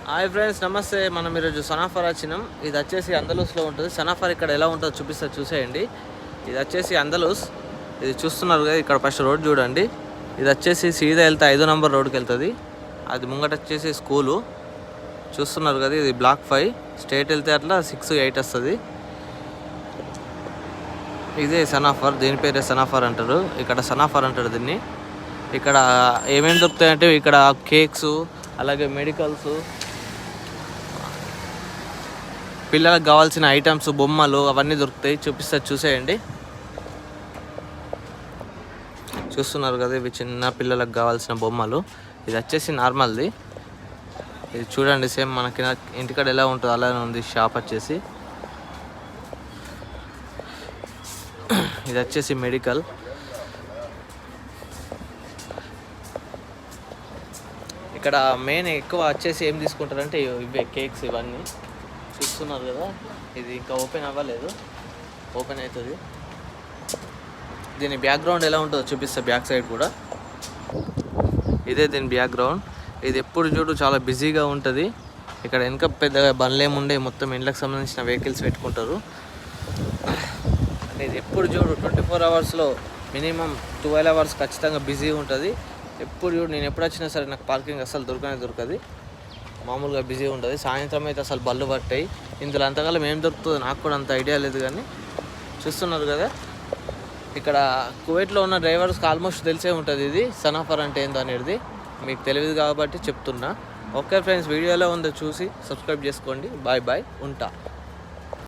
Hi friends, నమస్తే. మనం ఈరోజు సనాఫర్ వచ్చినాం. ఇది వచ్చేసి అందలూస్లో ఉంటుంది. సనాఫర్ ఇక్కడ ఎలా ఉంటుందో చూసేయండి. ఇది వచ్చేసి అందలూస్. ఇది చూస్తున్నారు కదా, ఇక్కడ ఫస్ట్ రోడ్ చూడండి. ఇది వచ్చేసి సీదా వెళ్తే 5 నంబర్ రోడ్కి వెళ్తుంది. అది ముంగట వచ్చేసి స్కూలు చూస్తున్నారు కదా. ఇది బ్లాక్ 5. స్ట్రేట్ వెళ్తే అట్లా 6, 8 వస్తుంది. ఇదే సనాఫర్. దీని పేరే సనాఫర్ అంటారు. ఇక్కడ సనాఫర్ అంటారు దీన్ని. ఇక్కడ ఏమేమి దొరుకుతాయంటే ఇక్కడ కేక్స్, అలాగే మెడికల్స్, పిల్లలకు కావాల్సిన ఐటమ్స్, బొమ్మలు అవన్నీ దొరుకుతాయి. చూసేయండి. చూస్తున్నారు కదా, ఇవి చిన్న పిల్లలకు కావాల్సిన బొమ్మలు. ఇది వచ్చేసి నార్మల్ది. ఇది చూడండి, సేమ్ మనకి ఇంటికాడ ఎలా ఉంటుందో అలానే ఉంది షాప్ వచ్చేసి. ఇది వచ్చేసి మెడికల్. ఇక్కడ మెయిన్ ఎక్కువ వచ్చేసి ఏం తీసుకుంటారంటే ఇవే కేక్స్, ఇవన్నీ చూస్తున్నారు కదా. ఇది ఇంకా ఓపెన్ అవ్వలేదు, ఓపెన్ అవుతుంది. దీని బ్యాక్గ్రౌండ్ ఎలా ఉంటుందో చూపిస్తా, బ్యాక్ సైడ్ కూడా. ఇదే దీని బ్యాక్గ్రౌండ్. ఇది ఎప్పుడు చూడు చాలా బిజీగా ఉంటుంది. ఇక్కడ వెనక పెద్దగా బండ్లేముండే, మొత్తం ఇండ్లకు సంబంధించిన వెహికల్స్ పెట్టుకుంటారు. ఇది ఎప్పుడు చూడు 24 అవర్స్లో మినిమం 12 అవర్స్ ఖచ్చితంగా బిజీ ఉంటుంది. ఎప్పుడు చూడు, నేను ఎప్పుడు వచ్చినా సరే నాకు పార్కింగ్ అసలు దొరకదు. మామూలుగా బిజీ ఉంటుంది. సాయంత్రం అయితే అసలు బళ్ళు పట్టాయి. ఇందులో అంతకాలం ఏం దొరుకుతుందో నాకు కూడా అంత ఐడియా లేదు, కానీ చూస్తున్నారు కదా. ఇక్కడ కువైట్లో ఉన్న డ్రైవర్స్కి ఆల్మోస్ట్ తెలిసే ఉంటుంది ఇది సనాఫర్ అంటే ఏందో అనేది. మీకు తెలియదు కాబట్టి చెప్తున్నా. ఓకే ఫ్రెండ్స్, వీడియోలో ఉందో చూసి సబ్స్క్రైబ్ చేసుకోండి. బాయ్ ఉంటా.